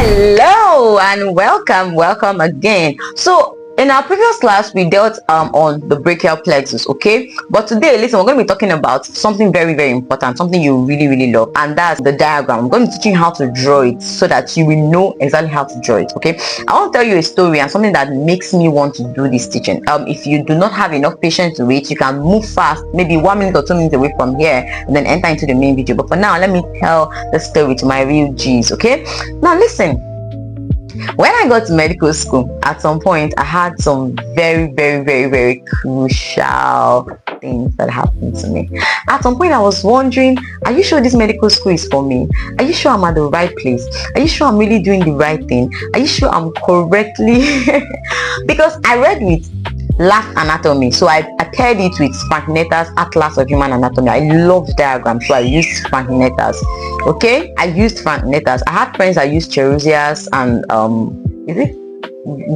Hello and welcome again. So in our previous class we dealt on the brachial plexus, okay, but today, listen, we're going to be talking about something very important, something you really love, and that's the diagram. I'm going to teach you how to draw it so that you will know exactly how to draw it. Okay, I want to tell you a story and something that makes me want to do this teaching. If you do not have enough patience to wait, you can move fast, maybe 1 minute or 2 minutes away from here, and then enter into the main video. But for now, let me tell the story to my real G's. Okay, now listen. When I got to medical school, at some point I had some very crucial things that happened to me. At some point I was wondering, are you sure this medical school is for me? Are you sure I'm at the right place? Are you sure I'm really doing the right thing? Are you sure I'm correctly because I read with Last Anatomy, so I paired it with Frank Netter's Atlas of Human Anatomy. I love diagrams, so I used Frank Netter's. Okay, I used Frank Netter's. I had friends that used Cherusias and is it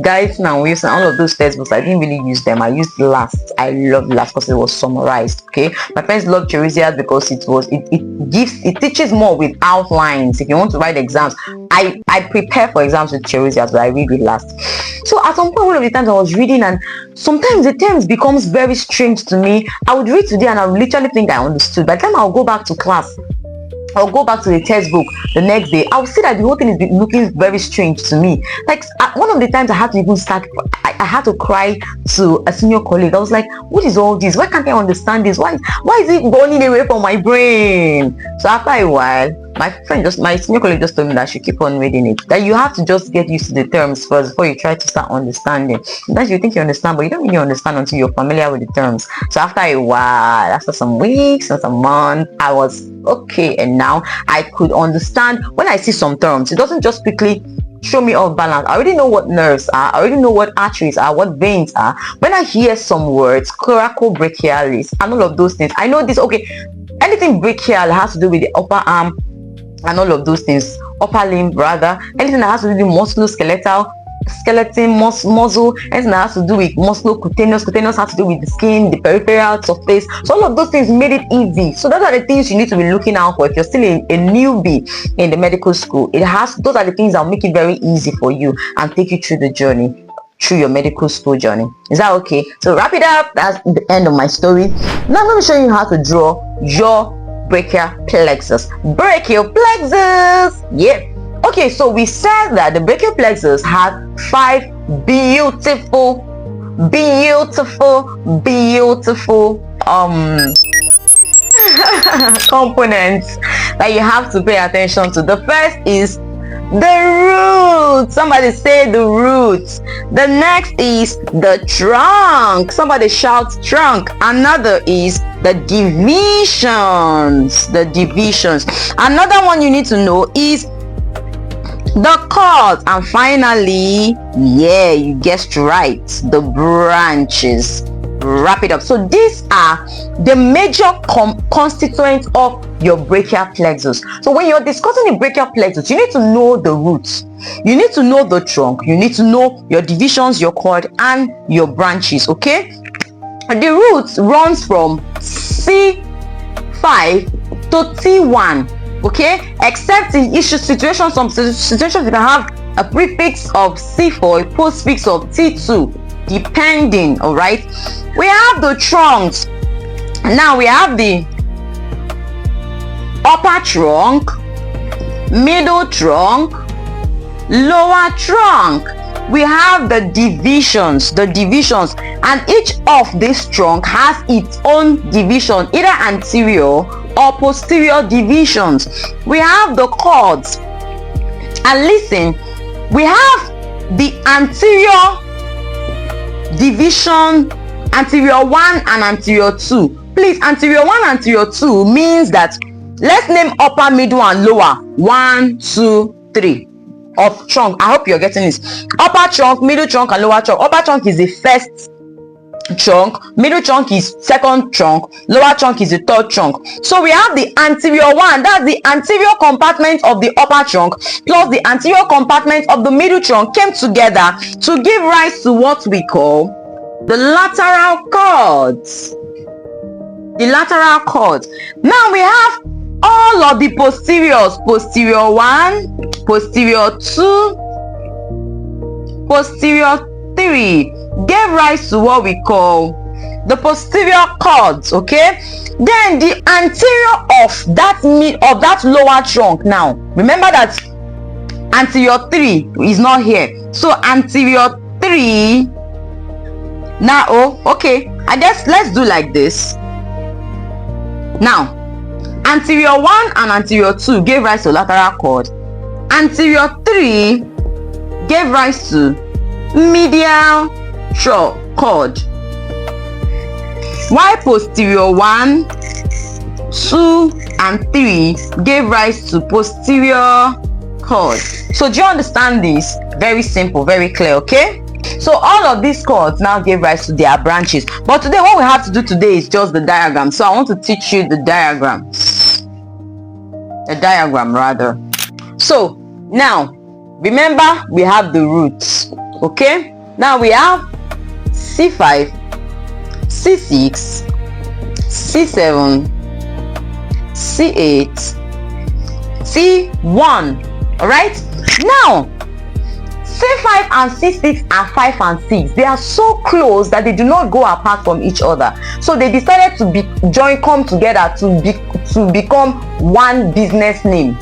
Guys Now Wilson, all of those textbooks. I didn't really use them. I used Last. I love Last because it was summarized. Okay, my friends love Cherusias because it teaches more with outlines. If you want to write exams, I prepare for exams with Cherusias, but I read with Last. So at some point, one of the times I was reading, and sometimes the terms becomes very strange to me. I would read today and I would literally think I understood. By the time I'll go back to class, I'll go back to the textbook the next day, I'll see that the whole thing is looking very strange to me. Like one of the times I had to even I had to cry to a senior colleague. I was like, what is all this? Why can't I understand this? Why is it going away from my brain? So after a while, my senior colleague just told me that I should keep on reading it. That you have to just get used to the terms first before you try to start understanding. Sometimes you think you understand, but you don't really understand until you're familiar with the terms. So after a while, after some weeks and some months, I was okay, and now I could understand when I see some terms. It doesn't just quickly show me off balance. I already know what nerves are. I already know what arteries are, what veins are. When I hear some words, coracobrachialis and all of those things, I know this. Okay, anything brachial has to do with the upper arm and all of those things, upper limb rather, anything that has to do with musculoskeletal, skeleton, muscle, anything that has to do with musculocutaneous has to do with the skin, the peripheral surface. So all of those things made it easy. So those are the things you need to be looking out for if you're still a newbie in the medical school. Those are the things that will make it very easy for you and take you through the journey, through your medical school journey. Is that okay? So wrap it up. That's the end of my story. Now I'm going to show you how to draw your brachial plexus. Brachial plexus. Yeah. Okay, so we said that the brachial plexus has 5 beautiful components that you have to pay attention to. The first is the root. Somebody say the roots. The next is the trunk. Somebody shout trunk. Another is the divisions. Another one you need to know is the cords, and finally, yeah, you guessed right, the branches. Wrap it up. So these are the major constituents of your brachial plexus. So when you're discussing the brachial plexus, you need to know the roots, you need to know the trunk, you need to know your divisions, your cord, and your branches. Okay, the roots runs from C5 to T1. Okay, except in some situations you can have a prefix of C4, a postfix of T2, depending. All right, we have the trunks. Now we have the upper trunk, middle trunk, lower trunk. We have the divisions, and each of this trunk has its own division, either anterior or posterior divisions. We have the cords, and listen, we have the anterior division, anterior 1 and anterior 2. Please, anterior 1 and anterior 2 means that, let's name upper, middle, and lower. 1, 2, 3 of trunk. I hope you're getting this. Upper trunk, middle trunk, and lower trunk. Upper trunk is the first trunk, middle trunk is second trunk, lower trunk is the third trunk. So we have the anterior one, that's the anterior compartment of the upper trunk plus the anterior compartment of the middle trunk came together to give rise to what we call the lateral cords. Now we have all of the posteriors, posterior 1 posterior 2, posterior 3 gave rise to what we call the posterior cords. Okay, then the anterior of that lower trunk. Now remember that anterior 3 is not here, so anterior 3 now. Oh, okay, I guess let's do like this. Now anterior 1 and anterior 2 gave rise to lateral cord. Anterior 3 gave rise to medial cord, while posterior 1, 2 and 3 gave rise to posterior cord. So do you understand this? Very simple, very clear. Okay, so all of these cords now gave rise to their branches, but today what we have to do today is just the diagram. So I want to teach you the diagram rather. So now remember, we have the roots. Okay, now we have C5, C6, C7, C8, C1. All right, now C5 and C6 are 5 and 6. They are so close that they do not go apart from each other. So they decided to come together to become one business name.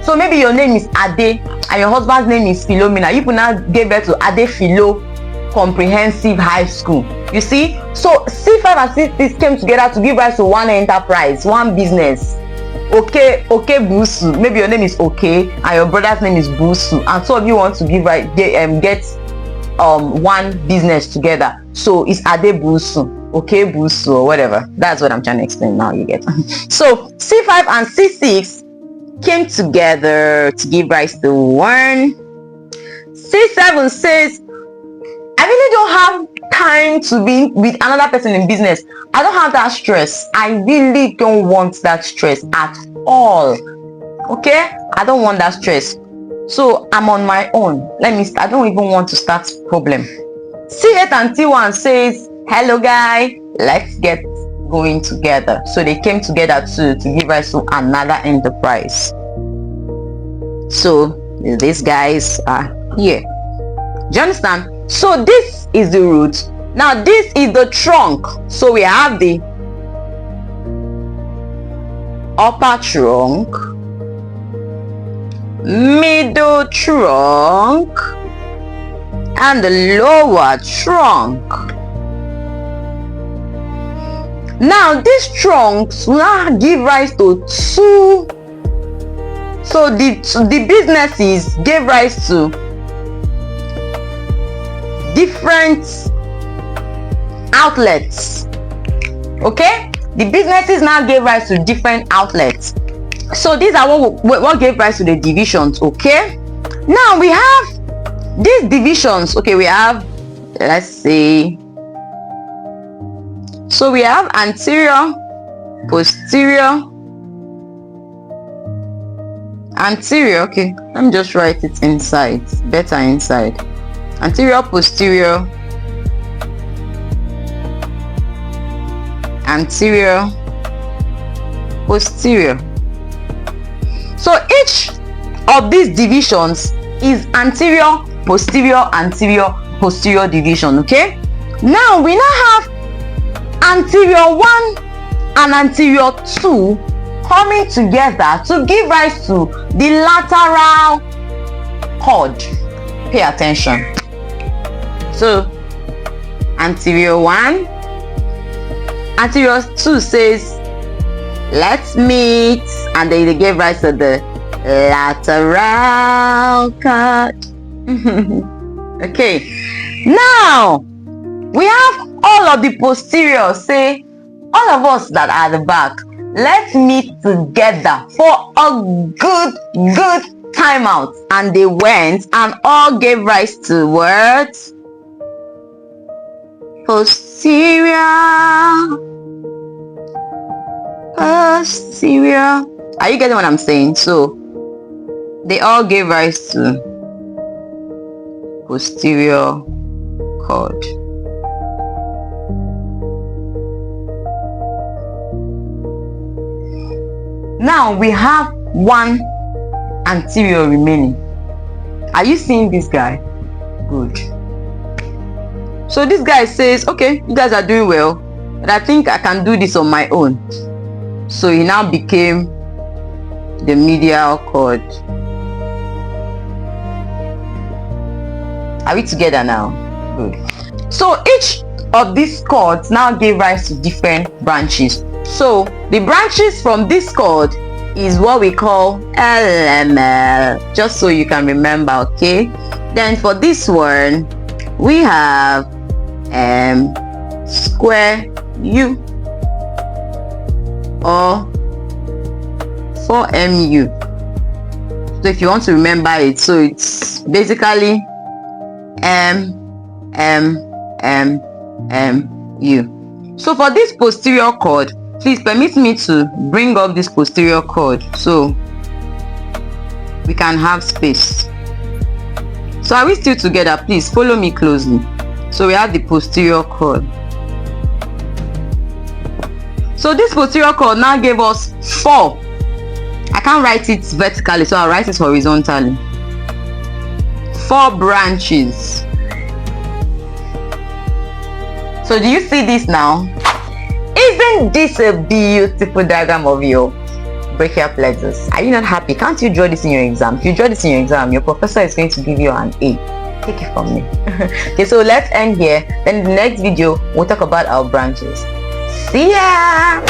So maybe your name is Ade and your husband's name is Philomena. You now gave birth to Ade Philo Comprehensive High School. You see, so C5 and C6 came together to give rise to one enterprise, one business. Okay Busu. Maybe your name is Okay and your brother's name is Busu, and two of you want to get one business together. So it's Ade Busu, Okay Busu, or whatever. That's what I'm trying to explain now. You get. So C5 and C6 came together to give rise to one. C7 says, I really don't have time to be with another person in business. I don't have that stress. I really don't want that stress at all. Okay, I don't want that stress, so I'm on my own. I don't even want to start problem. C8 and T1 says, hello guy, let's get going together. So they came together to give rise to another enterprise. So these guys are here. Do you understand? So this is the root. Now this is the trunk. So we have the upper trunk, middle trunk, and the lower trunk. Now these trunks will now give rise to two. So the businesses gave rise to different outlets. Okay, the businesses now gave rise to different outlets. So these are what gave rise to the divisions. Okay, now we have these divisions. Okay, we have, let's see, so we have anterior, posterior, anterior. Okay, let me just write it inside, better inside. Anterior, posterior, anterior, posterior. So each of these divisions is anterior, posterior, anterior, posterior division. Okay, now we now have anterior 1 and anterior 2 coming together to give rise to the lateral cord. Pay attention. So anterior 1, anterior 2 says let's meet, and then they gave rise to the lateral cord. Okay, now we have all of the posterior. Say, all of us that are at the back, let's meet together for a good time out. And they went and all gave rise to words posterior. Are you getting what I'm saying? So they all gave rise to posterior cord. Now we have one anterior remaining. Are you seeing this guy? Good. So this guy says, okay, you guys are doing well, but I think I can do this on my own. So he now became the medial cord. Are we together now? Good. So each of these cords now gave rise to different branches. So the branches from this cord is what we call LML, just so you can remember, okay? Then for this one we have square U or 4MU. So if you want to remember it, so it's basically U. So for this posterior cord, please permit me to bring up this posterior cord so we can have space. So are we still together? Please follow me closely. So we have the posterior cord. So this posterior cord now gave us 4. I can't write it vertically, so I'll write it horizontally. 4 branches. So do you see this now? Isn't this a beautiful diagram of your brachial plexus? Are you not happy? Can't you draw this in your exam? If you draw this in your exam, your professor is going to give you an A. Take it from me. Okay, so let's end here. Then in the next video, we'll talk about our branches. See ya!